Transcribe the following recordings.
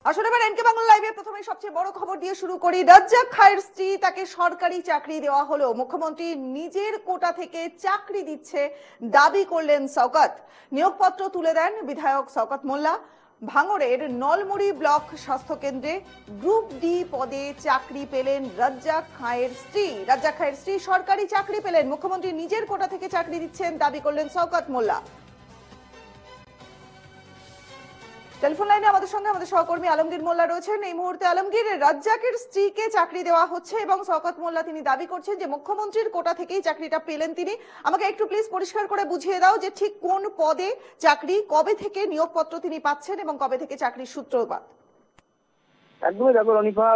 আসলে এবার এনকে বাংলা লাইভে প্রথমে সবচেয়ে বড় খবর দিয়ে শুরু করি। রাজ্জাক খায়ের স্ত্রী তাকে সরকারি চাকরি দেওয়া হলো, মুখ্যমন্ত্রী নিজের কোটা থেকে চাকরি দিচ্ছে দাবি করলেন শওকত। নিয়োগপত্র তুলে দেন বিধায়ক শওকত মোল্লা। ভাঙড়ের নলমুড়ি ব্লক স্বাস্থ্য কেন্দ্রে গ্রুপ ডি পদে চাকরি পেলেন রাজ্জাক খায়ের স্ত্রী। রাজ্জাক খায়ের স্ত্রী সরকারি চাকরি পেলেন, মুখ্যমন্ত্রী নিজের কোটা থেকে চাকরি দিচ্ছেন দাবি করলেন শওকত মোল্লা। টেলিফোন লাইনে আমাদের সঙ্গে আমাদের সহকর্মী আলমগীর মোল্লা রয়েছেন এই মুহূর্তে। আলমগীর, রাজ্জাকের স্ত্রীকে চাকরি দেওয়া হচ্ছে এবং শওকত মোল্লা তিনি দাবি করছেন যে মুখ্যমন্ত্রীর কোটা থেকেই চাকরিটা পেলেন তিনি। আমাকে একটু প্লিজ পরিষ্কার করে বুঝিয়ে দাও যে ঠিক কোন পদে চাকরি, কবে থেকে নিয়োগপত্র তিনি পাচ্ছেন এবং কবে থেকে চাকরির সূত্রপাত। একদমই দেখো রনিফা,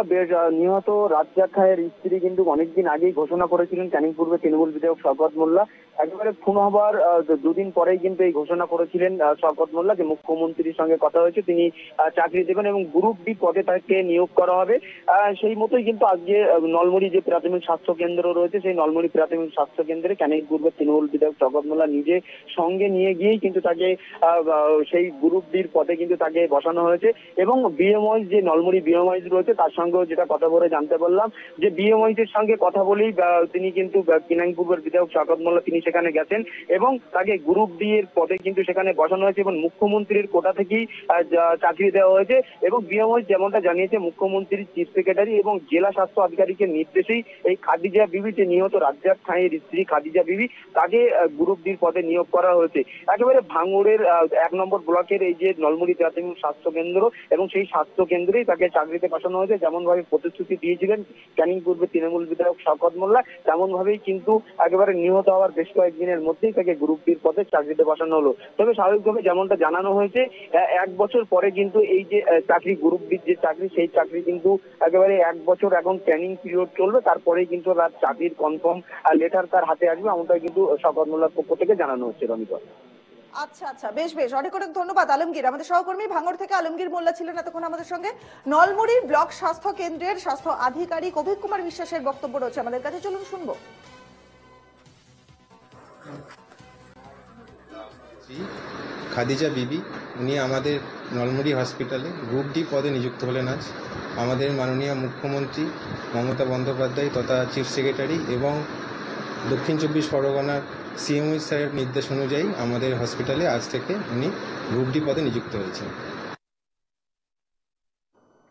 নিহত রাজ্জাক খায়ের স্ত্রী কিন্তু অনেকদিন আগেই ঘোষণা করেছিলেন ক্যানিং পূর্বে তৃণমূল বিধায়ক শওকত মোল্লা। একেবারে খুন হবার দুদিন পরেই কিন্তু এই ঘোষণা করেছিলেন শওকত মোল্লা যে মুখ্যমন্ত্রীর সঙ্গে কথা হয়েছে, তিনি চাকরি দেবেন এবং গ্রুপ ডি পদে তাকে নিয়োগ করা হবে। সেই মতোই কিন্তু আজকে নলমুড়ি যে প্রাথমিক স্বাস্থ্য কেন্দ্র রয়েছে, সেই নলমুড়ি প্রাথমিক স্বাস্থ্য কেন্দ্রে ক্যানিং পূর্বে তৃণমূল বিধায়ক শওকত মোল্লা নিজে সঙ্গে নিয়ে গিয়েই কিন্তু তাকে সেই গ্রুপ ডির পদে কিন্তু তাকে বসানো হয়েছে। এবং বিএমওয়াইজ যে নলমুড়ি বিএমওয়াইজ রয়েছে তার সঙ্গেও যেটা কথা বলে জানতে পারলাম যে বিএমওয়াইজ এর সঙ্গে কথা বলেই তিনি কিন্তু ক্যানিং পূর্বের বিধায়ক শওকত মোল্লা তিনি সেখানে গেছেন এবং তাকে গ্রুপ ডি এর পদে কিন্তু সেখানে বসানো হয়েছে এবং মুখ্যমন্ত্রীর কোটা থেকেই চাকরি দেওয়া হয়েছে। এবং বিএমওয়াইজ যেমনটা জানিয়েছে, মুখ্যমন্ত্রীর চিফ সেক্রেটারি এবং জেলা স্বাস্থ্য আধিকারিকের নির্দেশেই এই খাদিজা বিবি, যে নিহত রাজ্জাক খায়ের স্ত্রী খাদিজা বিবি, তাকে গ্রুপ ডির পদে নিয়োগ করা হয়েছে। একেবারে ভাঙড়ের 1 নম্বর ব্লকের এই যে নলমুড়ি প্রাথমিক স্বাস্থ্য কেন্দ্র এবং সেই স্বাস্থ্য কেন্দ্রেই তাকে চাকরিতে পাঠানো হয়েছে। যেমন ভাবে প্রতিশ্রুতি দিয়েছিলেন ক্যানিং পূর্বে তৃণমূল বিধায়ক শওকত মোল্লা, তেমন ভাবেই কিন্তু একেবারে নিহত হওয়ার বেশ কয়েকদিনের মধ্যেই তাকে গ্রুপ ডির পদে চাকরিতে পাঠানো হলো। তবে স্বাভাবিকভাবে যেমনটা জানানো হয়েছে, 1 বছর পরে কিন্তু এই যে চাকরি, গ্রুপ ডির যে চাকরি, সেই চাকরি কিন্তু একেবারে 1 বছর এখন ট্রেনিং পিরিয়ড চলবে, তারপরেই কিন্তু তার চাকরির কনফার্ম লেটার তার হাতে আসবে, এমনটাই কিন্তু শওকত মোল্লার পক্ষ থেকে জানানো হচ্ছে। রমিতা, আচ্ছা আচ্ছা, বেশ বেশ, অনেক অনেক ধন্যবাদ আলমগীর। আমাদের সহকর্মী ভাঙড় থেকে আলমগীর মোল্লা ছিলেন এতক্ষণ আমাদের সঙ্গে। নলমুড়ির ব্লক স্বাস্থ্য কেন্দ্রের স্বাস্থ্য আধিকারিক অভিক কুমার বিশ্বাসের বক্তব্য রয়েছে আমাদের কাছে, চলুন শুনবো। খাদিজা বিবি, উনি আমাদের নলমুড়ি হসপিটালে গ্রুপ ডি পদে নিযুক্ত হলেন আজ। আমাদের মাননীয় মুখ্যমন্ত্রী মমতা বন্দ্যোপাধ্যায় তথা চিফ সেক্রেটারি এবং দক্ষিণ 24 পরগনার সিএমও স্যারের নির্দেশ অনুযায়ী আমাদের হসপিটালে আজ থেকে উনি গ্রুপ ডি পদে নিযুক্ত হয়েছেন।